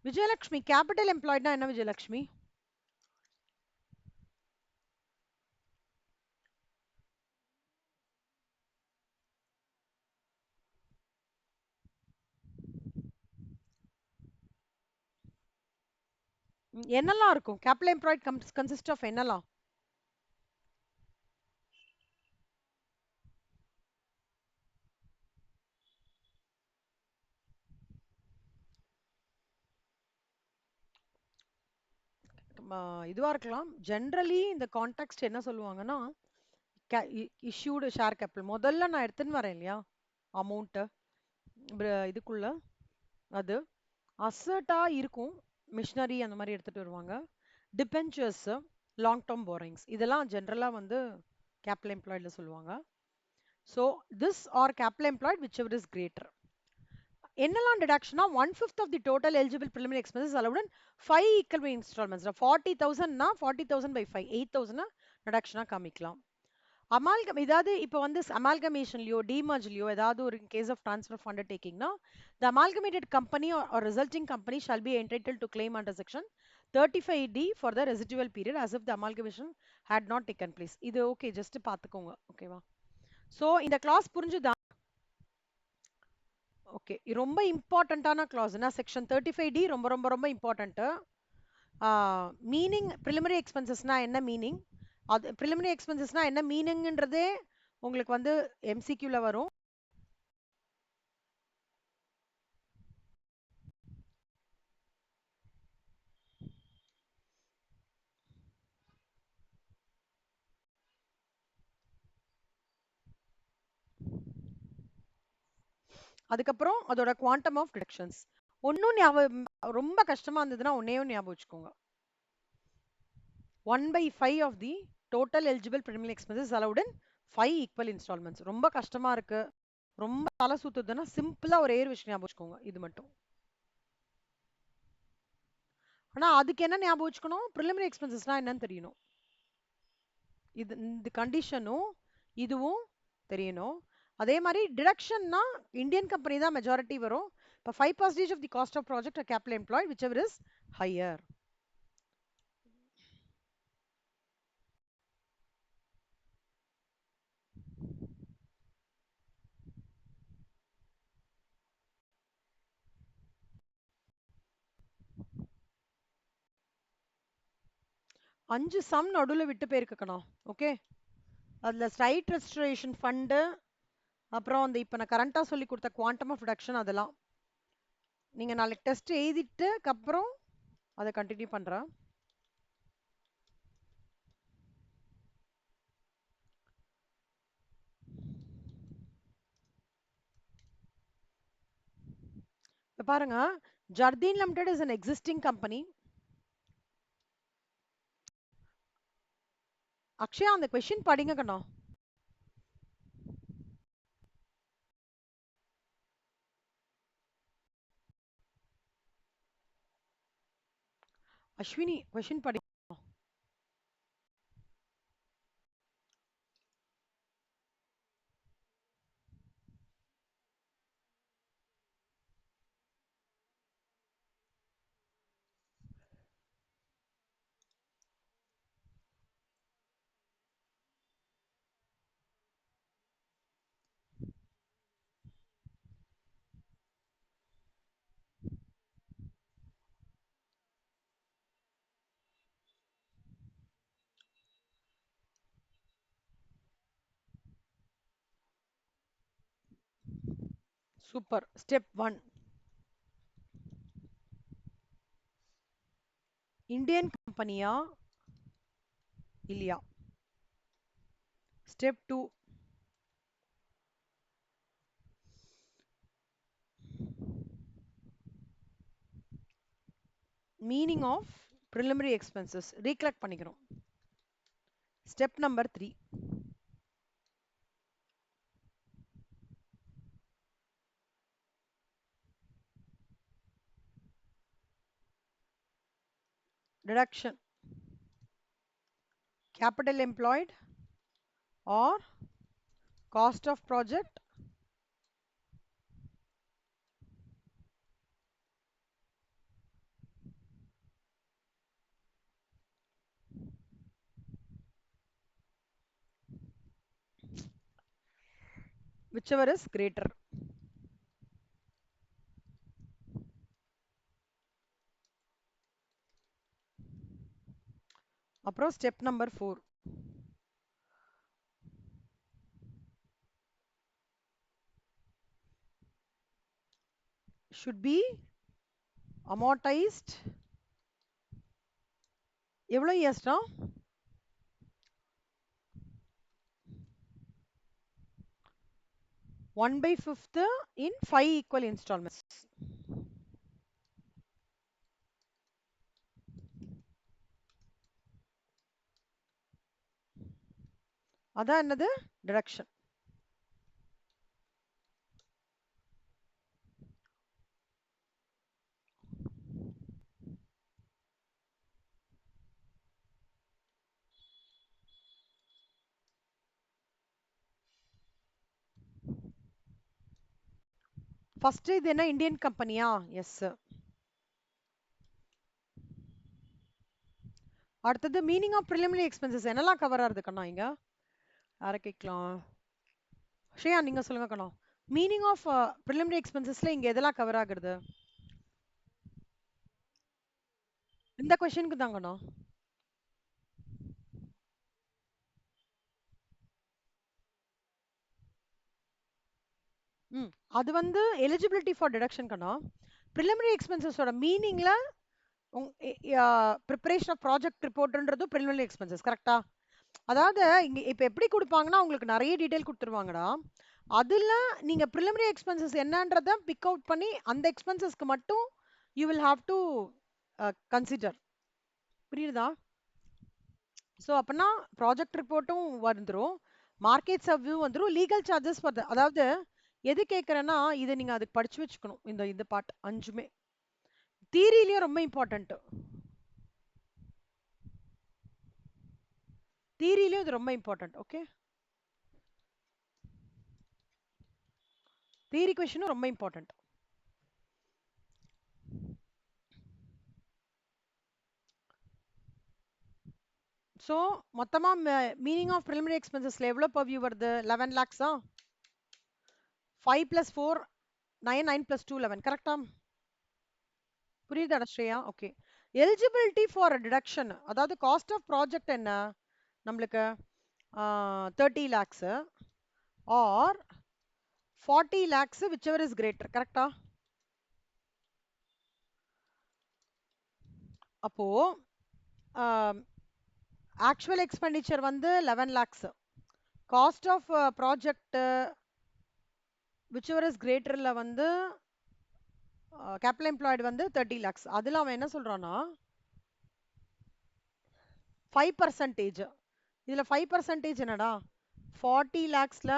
விஜயலட்சுமி, கேபிட்டல் எம்ப்ளாய்ட்னா என்ன விஜயலட்சுமி? என்னெல்லாம் இருக்கும் கேபிட்டல் எம்ப்ளாய்ட் கன்சிஸ்ட் ஆஃப் என்னெல்லாம்? இதுவா இருக்கலாம். ஜென்ரலி இந்த கான்டெக்ஸ்ட் என்ன சொல்லுவாங்கன்னா, இஷ்யூடு ஷேர் கேபிட்டல் முதல்ல நான் எடுத்துன்னு வரேன் இல்லையா அமௌண்ட்டு இதுக்குள்ள, அது அசட்டா இருக்கும், மிஷினரி அந்த மாதிரி எடுத்துட்டு வருவாங்க, டிபென்ச்சர்ஸ், லாங் டேர்ம் போரிங்ஸ், இதெல்லாம் ஜென்ரலா வந்து கேபிட்டல் எம்ப்ளாய்ட்ல சொல்லுவாங்க. So this are capital employed which ever is greater. என்னெல்லாம் டிடக்ஷனா 1/5 of the total eligible preliminary expenses allowed in 5 equal installments. 40,000னா 40,000 by 5 8,000 டிடக்ஷனா காமிக்கலாம். அமால்கம் இதாவது இப்போ வந்து அமால்கமேஷன்லயோ டிமர்ஜ்லயோ ஏதாவது ஒரு கேஸ் ஆஃப் ட்ரான்ஸ்ஃபர் ஆஃப் அண்டர்டேக்கிங்னா the amalgamated company or resulting company shall be entitle to claim under section 35D for the residual period as if the amalgamation had not taken place. இது okay, just பார்த்துக்கோங்க. ஓகேவா? So இந்த class புரிஞ்சுதா? Okay, ரொம்ப இம்பார்ட்டண்ட்டான கிளாஸ்னா section 35D ரொம்ப ரொம்ப ரொம்ப இம்பார்ட்டண்ட்டு. மீனிங் ப்ரிலிமினரி எக்ஸ்பென்சஸ்னா என்ன மீனிங், அது ப்ரிலிமினரி எக்ஸ்பென்சஸ்னா என்ன மீனிங்ன்றதே உங்களுக்கு வந்து எம்சிக்யூல வரும். அதுக்கப்புறம் அதோட குவாண்டம் ஆஃப் டிடக்ஷன்ஸ். ஒன்னும் ஞாபகம் ரொம்ப கஷ்டமா இருந்ததுன்னா ஒன்னையும் ஞாபகம் வச்சுக்கோங்க. 1/5 of the total eligible preliminary expenses allowed in 5 equal installments. ரொம்ப கஷ்டமா இருக்கு, ரொம்ப தலை சுத்துதுன்னா சிம்பிளா ஒரே ஒரு விஷயம் ஞாபகம் வச்சுக்கோங்க, இது மட்டும். ஆனா அதுக்கு என்ன ஞாபகம் வச்சுக்கணும், preliminary expenses என்னன்னு தெரியணும். இது இந்த கண்டிஷனும் இதுவும் தெரியணும். அதே மாதிரி டிடக்ஷன்னா இந்தியன் கம்பெனி தான் மெஜாரிட்டி வரும். இப்போ 5% of the cost of project capital employed which ever is ஹையர். அஞ்சு சம் நடுவில் விட்டு போயிருக்கணும். ஓகே, அதில் சைட் ரெஸ்டரேஷன் ஃபண்டு, அப்புறம் அந்த இப்போ நான் கரண்டாக சொல்லி கொடுத்த குவாண்டம் ஆஃப் ரிடக்ஷன், அதெல்லாம் நீங்கள் நாளைக்கு டெஸ்ட் எழுதிட்டு அப்புறம் அதை கண்டினியூ பண்ணுறேன். இப்போ பாருங்க, Jardine limited is an existing company. Akshaya அந்த கொஸ்டின் படிங்க கண்ணா. அஸ்வினி கொஸ்டின் படி. சூப்பர். ஸ்டெப் 1 இந்தியன் கம்பெனியா இல்லையா? Step 2 meaning of preliminary expenses recollect பண்ணிக்கணும். Step number 3 deduction capital employed or cost of project whichever is greater. அப்புறம் step number 4 should be amortized எவ்வளோ இயர்ஸ்டா? 1/5 in 5 equal installments. அதான் என்னது டிடக்ஷன். ஃபர்ஸ்ட் இது என்ன Indian கம்பெனியா? எஸ். அடுத்தது மீனிங் ஆஃப் preliminary expenses என்னெல்லாம் கவர் ஆகுது கண்ணா இங்க? யாரை கேட்கலாம்? ஸ்ரேயா நீங்க சொல்லுங்க கண்ணா. மீனிங் ஆஃப் preliminary expensesல இங்க எதெல்லாம் கவர் ஆகுறது? இந்த கொஸ்டினுக்கு தான் கண்ணா. அது வந்து எலிஜிபிலிட்டி ஃபார் டிடக்ஷன் கண்ணா. preliminary expenses-ஓட மீனிங்ல ப்ரிப்பரேஷன் ஆஃப் ப்ராஜெக்ட் ரிப்போர்ட்ன்றது preliminary expenses கரெக்டா? அதாவது இங்க இப்ப எப்படி கொடுப்பாங்கன்னா உங்களுக்கு நிறைய டீடைல் கொடுத்துருவாங்கடா. அதுல நீங்க preliminary expenses என்னன்றத பிக் அவுட் பண்ணி அந்த எக்ஸ்பென்சஸ்க்கு மட்டும் you will have to consider. புரியுதா? ஸோ அப்பனா ப்ராஜெக்ட் ரிப்போர்ட்டும் வந்துடும், மார்க்கெட் சர்வியூ வந்துடும், லீகல் சார்ஜஸ் ஃபார் அதாவது எது கேட்குறேன்னா இதை நீங்க அதுக்கு படிச்சு வச்சுக்கணும். இந்த பார்ட் 5மே தியரியிலயும் ரொம்ப இம்பார்ட்டன்ட். தியரியிலயும் இது ரொம்ப இம்பார்ட்டன்ட். ஓகே, தியரி கொஸ்டினும் ரொம்ப இம்பார்ட்டன்ட். ஸோ மொத்தமா மீனிங் ஆஃப் preliminary எக்ஸ்பென்சஸ்ல எவ்வளோ பர்வியூ வருது? 11 lakhs-ஆ? 5 + 4 9, 9 + 2 11 கரெக்டா? புரியுதா Shreya? Okay. Eligibility for deduction அதாவது காஸ்ட் ஆஃப் ப்ராஜெக்ட் என்ன நம்மளுக்கு 30 lakhs or 40 lakhs whichever is greater கரெக்டா? அப்போ ஆக்சுவல் எக்ஸ்பெண்டிச்சர் வந்து 11 lakhs, cost of project whichever is greaterல வந்து கேபிட்டல் எம்ப்ளாய்டு வந்து 30 lakhs. அதுல அவன் என்ன சொல்றான்னா 5%. இதுல 5% என்னடா 40 lakhsல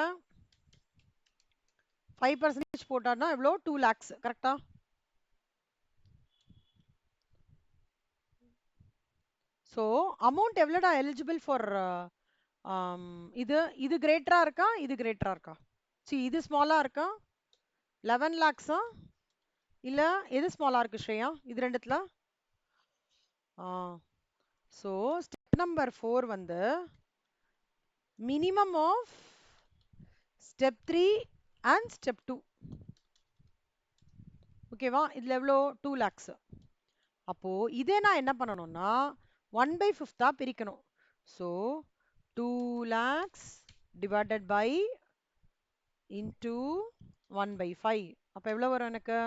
5% போட்டான்னா எவ்வளோ 2 lakhs கரெக்டா? ஸோ அமௌண்ட் எவ்வளோடா எலிஜிபிள் ஃபார் இது இது கிரேட்டரா இருக்கா இது கிரேட்டரா இருக்கா? இது ஸ்மாலா இருக்கா 11 lakhs இல்ல எது ஸ்மாலா இருக்கு ஸ்ரேயா இது ரெண்டுத்துல? ஸோ ஸ்டெப் நம்பர் 4 வந்து minimum of step 3 and step 2. ஓகேவா? இதுல எவ்வளோ 2 lakhs. அப்போ இதே நான் என்ன பண்ணணும்னா 1/5 பிரிக்கணும். So 2 lakhs divided by into 1/5. அப்ப எவ்வளவு வரும் எனக்கு?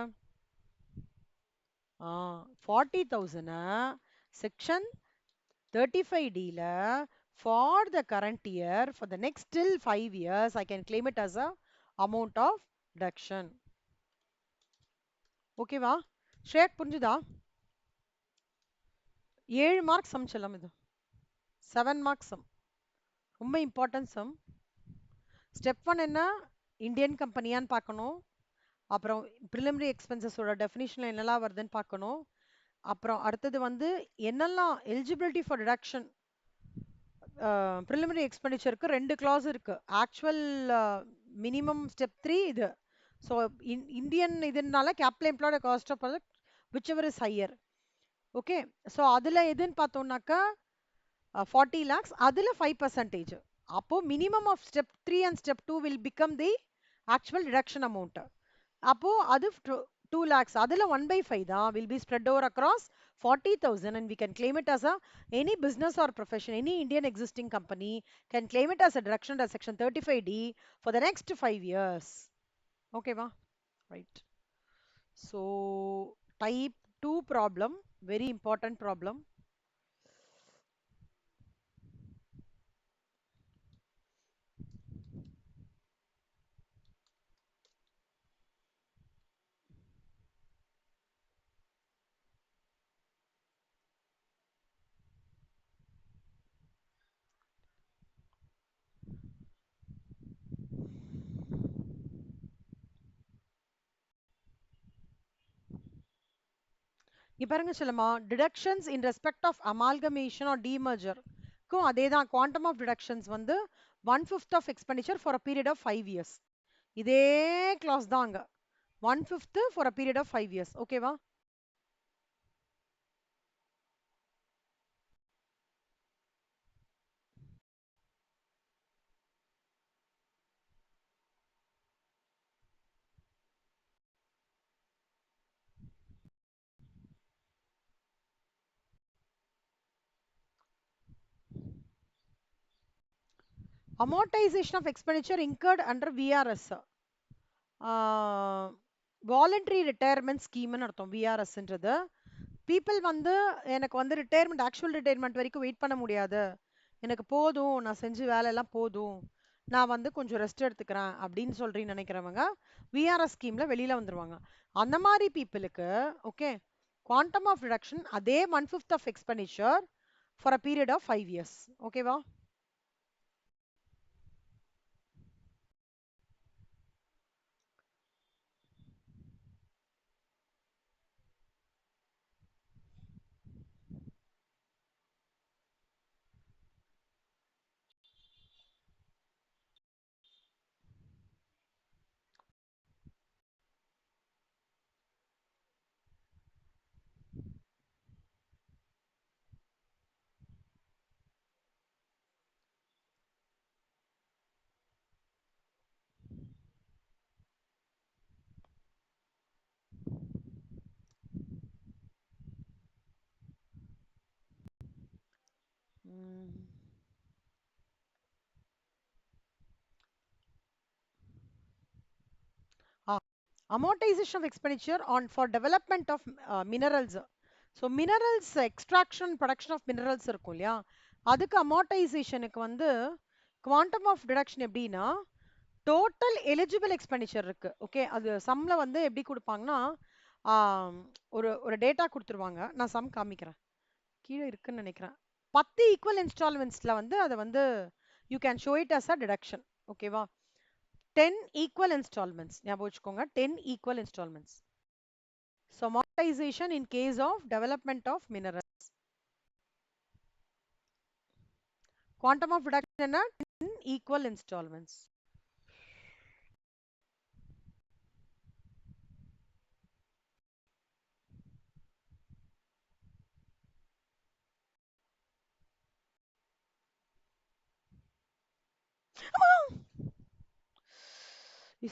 40,000 section 35D for the current year for the next till 5 years I can claim it as a amount of deduction. ஓகேவா ஸ்ரேக் புரிஞ்சுதா? 7 மார்க் சம் செல்லம் இது 7 மார்க் சம் ரொம்ப இம்பார்ட்டன்ட் சம். ஸ்டெப் 1 என்ன இந்தியன் கம்பெனியான்னு பார்க்கணும். அப்புறம் ப்ரிலிமினரி எக்ஸ்பென்சஸோட டெஃபினிஷன்ல என்னெல்லாம் வருதுன்னு பார்க்கணும். அப்புறம் அடுத்தது வந்து என்னெல்லாம் எலிஜிபிலிட்டி ஃபார் டிடக்ஷன் ப்ரிலிமினரி எக்ஸ்பெண்டிச்சருக்கு 2 கிளாஸ் இருக்கு. ஆக்சுவல் மினிமம் ஸ்டெப் 3 இது. ஸோ இந்தியன் இதுனால capital employed cost of product which ever is higher. Okay so அதில் எதுன்னு பார்த்தோம்னாக்கா 40 lakhs அதில் 5%. அப்போ minimum of step 3 and step 2 will become the actual deduction amount. அப்போ அது 2 lakhs அதில் 1/5 தான் will be spread over across 40,000 and we can claim it as a any business or profession, any Indian existing company can claim it as a deduction under section 35D for the next 5 years. Okay va? Right. So type 2 problem, very important problem. இங்க பாருங்க செல்லமா deductions in respect of amalgamation or demerger க்கும் அதே தான் quantum of deductions வந்து 1/5 of expenditure for a period of 5 years. இதே clause தான் அங்க 1/5 for a period of 5 years. ஓகேவா? amortization of expenditure incurred under VRS. Voluntary retirement ஸ்கீம்னு அர்த்தம் விஆர்எஸ்ன்றது. பீப்புள் வந்து எனக்கு வந்து ரிட்டையர்மெண்ட் ஆக்சுவல் ரிட்டையர்மெண்ட் வரைக்கும் வெயிட் பண்ண முடியாது, எனக்கு போதும் நான் செஞ்ச வேலையெல்லாம் போதும், நான் வந்து கொஞ்சம் ரெஸ்ட் எடுத்துக்கிறேன் அப்படின்னு சொல்றீன்னு நினைக்கிறவங்க விஆர்எஸ் ஸ்கீம்ல வெளியில வந்துருவாங்க. அந்த மாதிரி பீப்புளுக்கு ஓகே குவாண்டம் ஆஃப் ரிடக்ஷன் அதே 1/5 of expenditure for a period of 5 years. ஓகேவா? amortization of expenditure on for development of minerals. So minerals extraction production of minerals இருக்கும் இல்லையா, அதுக்கு அமார்டைசேஷனுக்கு வந்து குவாண்டம் ஆஃப் டிடக்ஷன் எப்படின்னா டோட்டல் எலிஜிபிள் எக்ஸ்பெண்டிச்சர் இருக்கு. Okay அது சம்ல வந்து எப்படி கொடுப்பாங்கன்னா ஒரு ஒரு டேட்டா கொடுத்துருவாங்க, நான் சம் காமிக்கிறேன் கீழே இருக்குன்னு நினைக்கிறேன். 10 ஈக்குவல் இன்ஸ்டால்மெண்ட்ஸ்ல வந்து அதை வந்து you can show it as a deduction. ஓகேவா? 10 ஈக்குவல் இன்ஸ்டால்மெண்ட்ஸ் ஞாபகம் வச்சுக்கோங்க, 10 equal instalments. So amortization in case of development of minerals. Quantum of reduction என்ன? 10 equal installments.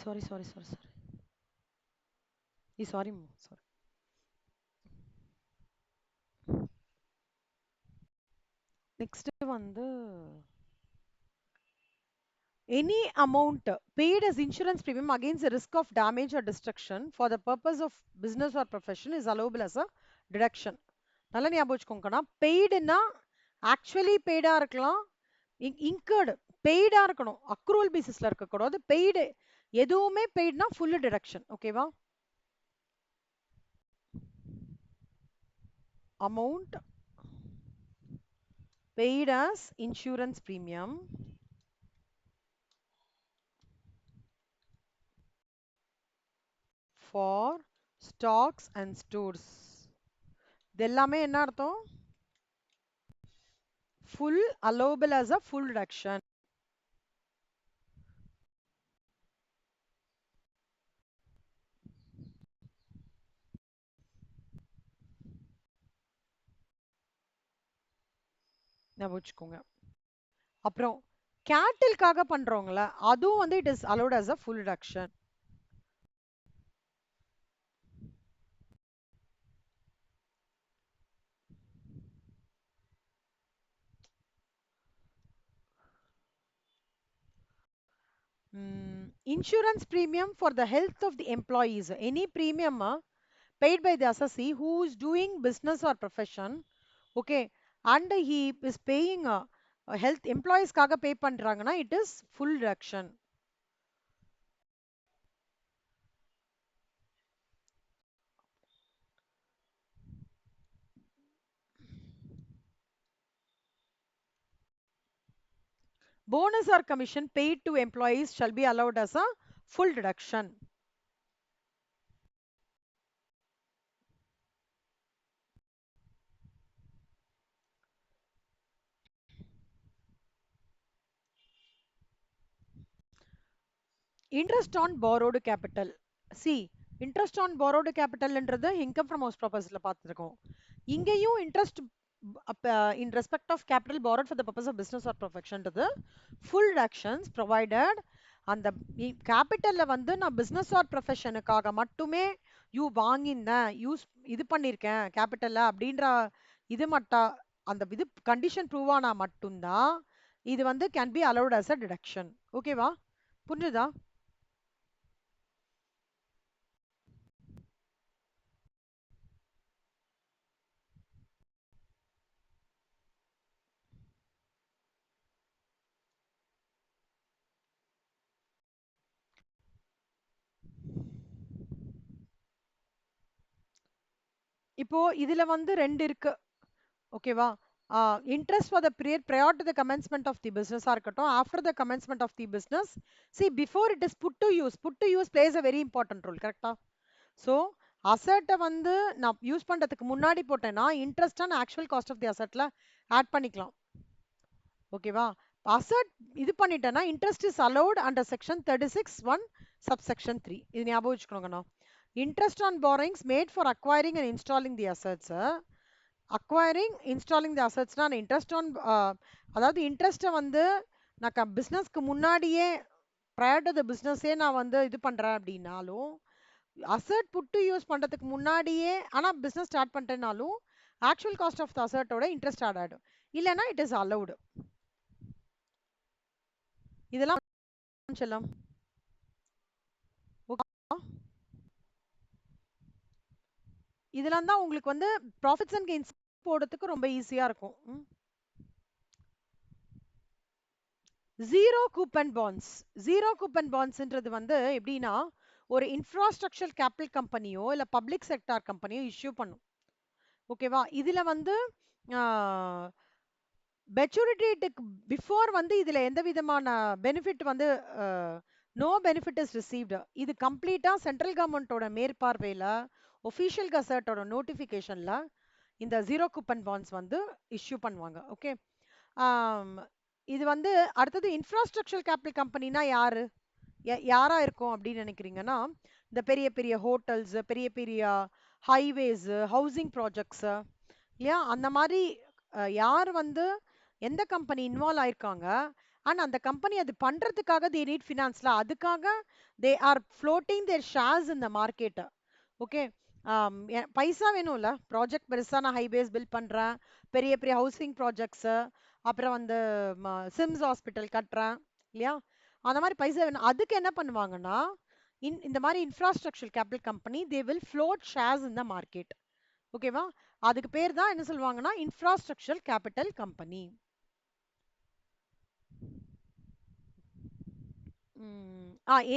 Sorry. Sorry. Next வந்து any amount paid as insurance premium against the risk of damage or destruction for the purpose of business or profession is allowable as a deduction. நல்லா ஞாபகம் வச்சுக்கோங்கண்ணா. பெய்டுன்னா actually பெய்டா இருக்கலாம், incurred பெய்டா இருக்கணும், accrual பேசிஸ்ல இருக்கக்கூடாது. Paid எதுவுமே பெய்டுனா full deduction. ஓகேவா? Amount paid as insurance premium for stocks and stores. இது எல்லாமே என்ன அர்த்தம்? full allowable as a full deduction. ஞாபகம் வச்சுக்கோங்க. அப்புறம் கேட்டில்காக பண்றவங்கள அதுவும் வந்து it is allowed as a full deduction. Insurance premium for the health of the employees. Any premium paid by the assessee who is doing business or profession, okay, and he is paying health employees காக pay பண்றாங்கன்னா it is full deduction. Bonus or commission paid to employees shall be allowed as a full deduction. Interest on borrowed capital. See, interest on borrowed capital என்றது income from house propertyல பார்த்திருக்கோம். இங்கேயும் interest in respect of capital borrowed for the purpose of business or profession ன்றது full deductions provided அந்த கேபிட்டல்ல வந்து நான் business R ப்ரொஃபஷனுக்காக மட்டுமே வாங்கினேன், இது பண்ணியிருக்கேன் கேபிட்டல்ல அப்படின்ற இது மட்டும் அந்த இது கண்டிஷன் ப்ரூவ் ஆனா மட்டும்தான் இது வந்து can be allowed as a deduction. ஓகேவா? புரிஞ்சுதா? இப்போ இதுல வந்து ரெண்டு இருக்கு. ஓகேவா? interest for the period prior to the commencement of the business ஆ இருக்கட்டும், after the commencement of the business. See, before it is put to use plays a very important role. கரெக்டா? ஸோ அசட்டை வந்து நான் யூஸ் பண்றதுக்கு முன்னாடி போட்டேன்னா interest and actual cost of the அசட்ல add பண்ணிக்கலாம். ஓகேவா? அசட் இது பண்ணிட்டேன்னா interest is allowed under section 36(1) subsection 3. இது ஞாபகம் வச்சுக்கணுங்கண்ணா. Interest on borrowings made for acquiring and installing the assets. Acquiring, installing the assets நான் இன்ட்ரெஸ்ட் ஆன் அதாவது இன்ட்ரெஸ்ட்டை வந்து நான் பிஸ்னஸ்க்கு முன்னாடியே ப்ரையர் டு த பிஸ்னஸே நான் வந்து இது பண்றேன் அப்படின்னாலும், அசட் புட்டு யூஸ் பண்றதுக்கு முன்னாடியே ஆனா பிஸ்னஸ் ஸ்டார்ட் பண்ணிட்டேனாலும் ஆக்சுவல் காஸ்ட் ஆஃப் த அசட்டோட இன்ட்ரெஸ்ட் ஆட் ஆகிடும். இல்லைன்னா இட் இஸ் அலௌடு. இதெல்லாம் செல்லம் இதெல்லாம் தான் உங்களுக்கு வந்து ப்ராஃபிட்ஸ் அண்ட் கெயின்ஸ் போடுறதுக்கு ரொம்ப ஈஸியா இருக்கும். Zero coupon bonds. Zero coupon பாண்ட்ஸ்ன்றது வந்து எப்படின்னா ஒரு இன்ஃப்ராஸ்ட்ரக்சர் கேபிட்டல் கம்பெனியோ இல்ல பப்ளிக் செக்டார் கம்பெனியோ இஷ்யூ பண்ணும். ஓகேவா? இதுல வந்து மெச்சூரிட்டி டேட்டுக்கு பிஃபோர் வந்து இதுல எந்த விதமான பெனிஃபிட் வந்து நோ பெனிஃபிட் இஸ் ரிசீவ்டு. இது கம்ப்ளீட்டா சென்ட்ரல் கவர்மெண்டோட மேற்பார்வையில ஒஃபிஷியல் கசட்டோட நோட்டிஃபிகேஷன்ல இந்த ஜீரோ கூப்பன் பாண்ட்ஸ் வந்து இஷ்யூ பண்ணுவாங்க. ஓகே. இது வந்து அடுத்தது இன்ஃப்ராஸ்ட்ரக்சர் கேபிட்டல் கம்பெனினா யாரு யாரா இருக்கும் அப்படின்னு நினைக்கிறீங்கன்னா, இந்த பெரிய பெரிய ஹோட்டல்ஸ், பெரிய பெரிய ஹைவேஸ், ஹவுசிங் ப்ராஜெக்ட்ஸ் இல்லையா, அந்த மாதிரி யார் வந்து எந்த கம்பெனி இன்வால்வ் ஆயிருக்காங்க அண்ட் அந்த கம்பெனி அது பண்றதுக்காக தே நீட் ஃபினான்ஸ்ல, அதுக்காக they are floating their shares in the market. Okay. பைசா வேணும்ல, ப்ராஜெக்ட் பெருசா நான் ஹைவேஸ் பில்ட் பண்றேன், பெரிய பெரிய ஹவுசிங் ப்ராஜெக்ட்ஸ், அப்புறம் வந்து சிம்ஸ் ஹாஸ்பிட்டல் கட்டுறேன் இல்லையா, அந்த மாதிரி பைசா வேணும். அதுக்கு என்ன பண்ணுவாங்கன்னா, இந்த மாதிரி infrastructure capital company they will float shares in the market. ஓகேவா? அதுக்கு பேர் தான் என்ன சொல்லுவாங்கன்னா infrastructure capital company.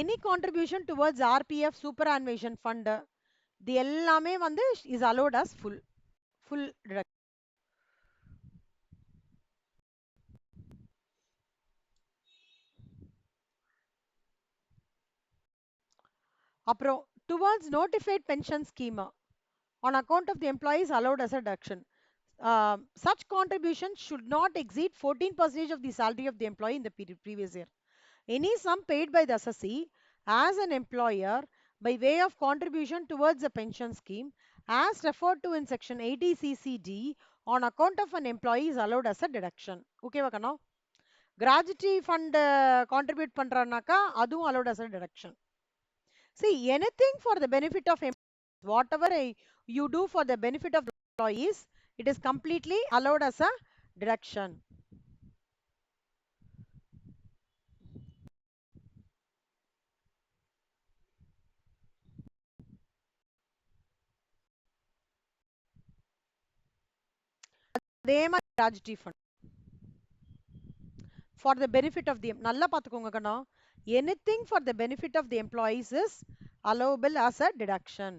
Any contribution towards RPF superannuation fund இது எல்லாமே வந்து is allowed as full deduction. அப்புறம் towards notified pension scheme on account of the employees allowed as a deduction. Such contributions should not exceed 14% of the salary of the employee in the previous year. Any sum paid by the assessee as an employer by way of contribution towards a pension scheme as referred to in section 80 ccd on account of an employee is allowed as a deduction. Okay vakano, gratuity fund contribute பண்றானாக்கா அதுவும் allowed as a deduction. See, anything for the benefit of whatever you do for the benefit of employees, it is completely allowed as a deduction. அதே மாதிரி gratuity fund for the benefit of the நல்லா பாத்துக்கோங்க கண்ணா, anything for the benefit of the employees is allowable as a deduction.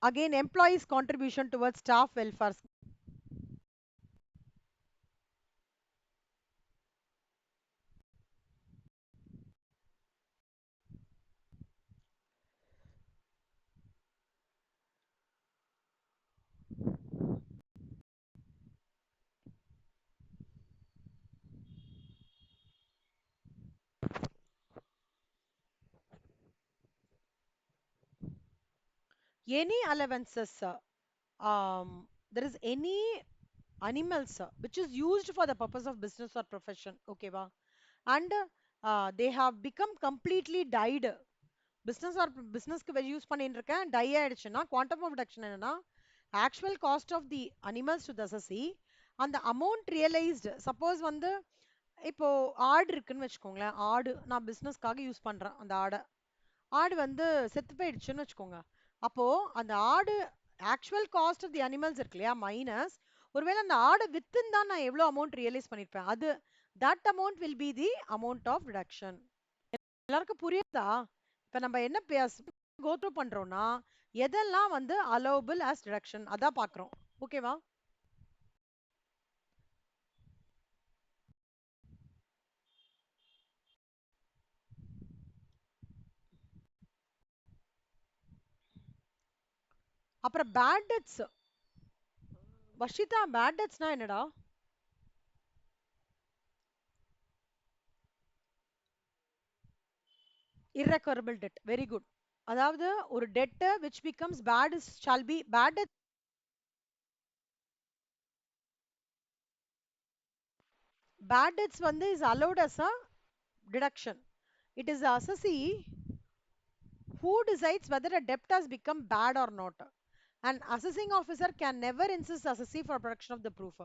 Again, employees contribution towards staff welfare. Any allowances, there is any animals which is used for the purpose of business or profession, okay va, and they have become completely died. Business or பிசினஸ்க்கு use பண்ணிட்டு இருக்கேன், die ஆயிடுச்சுன்னா quantum of deduction என்னன்னா actual cost of the animals to தசசி அந்த amount realised. Suppose வந்து இப்போ ஆடு இருக்குன்னு வச்சுக்கோங்களேன், ஆடு நான் பிசினஸ்க்காக யூஸ் பண்றேன், அந்த ஆடு வந்து செத்து போயிடுச்சுன்னு வச்சுக்கோங்க. அப்போ அந்த ஆடு actual cost of the animals இருக்கு இல்லையா மைனஸ், ஒருவேளை அந்த ஆடை வித்துன்னு தான் நான் எவ்வளவு அமௌண்ட் ரியலைஸ் பண்ணிருப்பேன், அது that amount will be the amount of deduction. எல்லாருக்கும் புரியுதா? இப்ப நம்ம என்ன கோ த்ரூ பண்றோம்னா எதெல்லாம் வந்து அலோவபிள் ஆஸ் டிடக்ஷன் அதான் பாக்குறோம். ஓகேவா? அப்புறம் பேட் டெட்ஸ். வர்ஷிதா, பேட் டெட்ஸ்னா என்னடா? irrecoverable debt, very good. அதாவது ஒரு dead which becomes bad is shall be bad debt. Bad debts வந்து is allowed as a deduction. It is the assessee who decides whether a debt has become bad or not. An assessing officer can never insist assessee for production of the proof.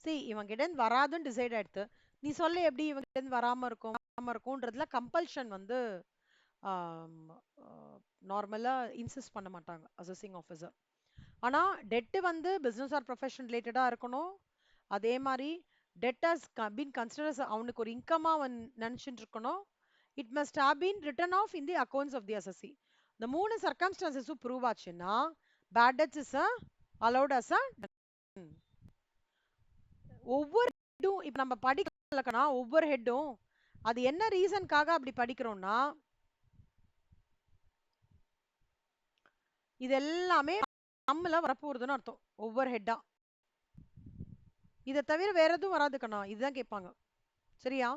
See, இவங்க கிட்ட இருந்து வராதுன்னு decide ஆயிடுத்து, நீ சொல்ல எப்படி இவங்க கிட்ட இருந்து வராம இருக்கும்ன்றதுல கம்பல்ஷன் வந்து நார்மலா இன்சிஸ்ட் பண்ண மாட்டாங்க அசஸிங் ஆஃபீஸர். ஆனா டெட் வந்து பிசினஸ் ஆர் ப்ரொஃபஷன் ரிலேட்டடா இருக்கணும். அதே மாதிரி டெட் ஹஸ் பீன் கன்சிடர்ஸ் அவனுக்கு ஒரு இன்கமா அவன் நினைச்சிட்டு இருக்கணும். it must have been written off in the accounts of the assessee. The மூணு circumstances prove ஆச்சுன்னா bad debts is allowed as a ஒவ்வொரு ஹெட்டும் இப்ப நம்ம படிக்கலக்கனா ஒவ்வொரு ஹெட்டும் அது என்ன ரீசன்காக அப்படி படிக்கிறோம்னா இது எல்லாமே நம்மள வரப்போறதுன்னு அர்த்தம் ஒவ்வொரு ஹெட்டா. இதை தவிர வேற எதுவும் வராதுக்கண்ணா, இதுதான் கேட்பாங்க. சரியா?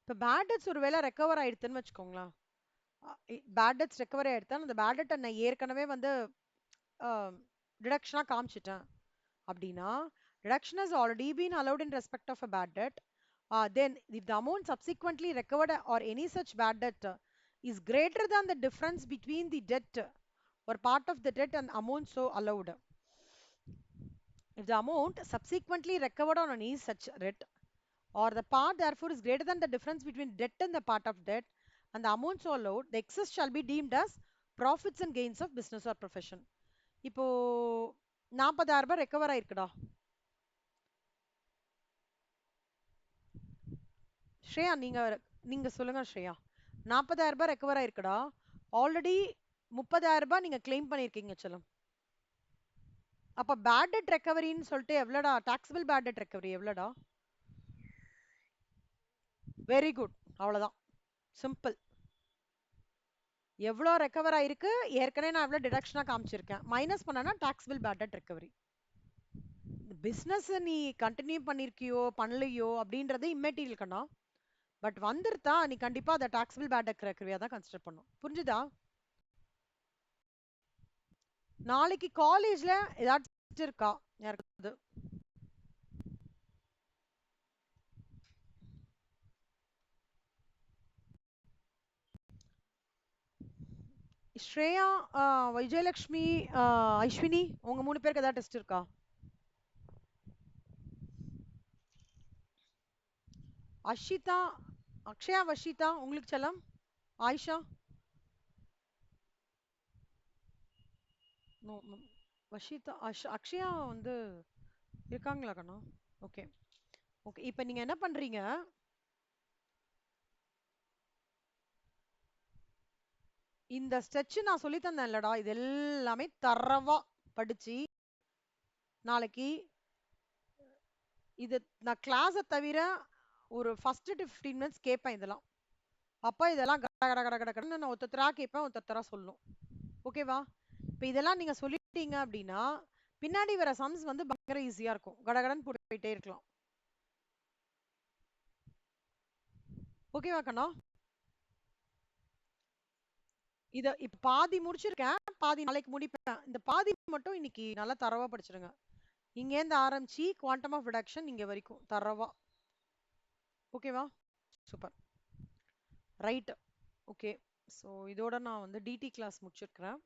இப்ப பேட் டெட்ஸ் ஒருவேளை ரெக்கவர் ஆயிடுதுன்னு வச்சுக்கோங்களேன். பேட் டெட்ஸ் ரெக்கவர் ஆயிடுதான் அந்த பேட் டெட் நான் ஏற்கனவே வந்து டிடக்ஷனா காமிச்சிட்டேன் அப்படின்னா deduction has already been allowed in respect of a bad debt. Then if the amount subsequently recovered or any such bad debt is greater than the difference between the debt or part of the debt and amount so allowed. If the amount subsequently recovered on any such debt or the part therefore is greater than the difference between debt and the part of debt and the amount so allowed, the excess shall be deemed as profits and gains of business or profession. இப்போ 40,000 ரூபாய் recover ஆயிருக்குடா. Shreya நீங்க சொல்லுங்க ஸ்ரேயா. 40,000 ரூபாய் recover ஆயிருக்குடா. Already 30,000 ரூபாய் நீங்க claim பண்ணிருக்கீங்க செல்லம். அப்ப பேட் டெட் ரெக்கவரின்னு சொல்லிட்டு எவ்வளோடா டாக்ஸபிள் பேட் டெட் ரெக்கவரி எவ்வளோடா? வெரி குட், அவ்வளவுதான், சிம்பிள். எவ்வளோ ரெக்கவர் ஆயிருக்கு ஏற்கனவே நான் எவ்வளோ டிடக்ஷனா காமிச்சிருக்கேன், மைனஸ் பண்ணனா taxable bad debt recovery. Business நீ கண்டினியூ பண்ணிருக்கியோ பண்ணலையோ அப்படின்றது இம்மெட்டீரியல் கண்ணா. பட் வந்துருத்தா நீ கண்டிப்பா அதை டாக்ஸபிள் பேட் டெட் ரெக்கவரியா தான் கன்சிடர் பண்ணும். புரிஞ்சுதா? நாளைக்கு காலேஜ்ல ஏதாச்சும் இருக்கா யாருக்கு? ஸ்ரேயா, விஜயலட்சுமி, ஐஸ்வினி, உங்க 3 பேருக்கு ஏதாவது டெஸ்ட் இருக்கா? அஷிதா, அக்ஷயா, வஷிதா உங்களுக்கு செல்லம்? ஆயிஷா? நோ. வஷிதா, அக்ஷயா வந்து இருக்காங்களா கண்ணா? Okay okay. இப்போ நீங்க என்ன பண்றீங்க, இந்த ஸ்ட்ரெச் நான் சொல்லி தந்தேன் இல்லடா, இது எல்லாமே தரவா படிச்சு நாளைக்கு இது நான் கிளாஸை தவிர ஒரு ஃபர்ஸ்ட் 15 மினிட்ஸ் கேட்பேன் இதெல்லாம். அப்ப இதெல்லாம் கட கட கட கடன்னு நான் ஒருத்தரா கேட்பேன், ஒருத்தரா சொல்லணும். ஓகேவா? இப்ப இதெல்லாம் நீங்க சொல்லிட்டீங்க அப்படின்னா பின்னாடி வர சம்ஸ் வந்து பயங்கர ஈஸியா இருக்கும், கடகடன்னு போயிட்டே இருக்கலாம். ஓகேவா கண்ணா? இத இப்ப பாதி முடிச்சிருக்கேன், பாதி நாளைக்கு முடிப்பேன். இந்த பாதி மட்டும் இன்னைக்கு நல்லா தரவா படிச்சிருங்க. இங்க இருந்து ஆரம்பிச்சு குவாண்டம் ஆஃப் ரிடக்ஷன் இங்க வரைக்கும் தரவா. ஓகேவா? Super, right. ஓகே, ஸோ இதோட நான் வந்து டிடி கிளாஸ் முடிச்சிருக்கிறேன்.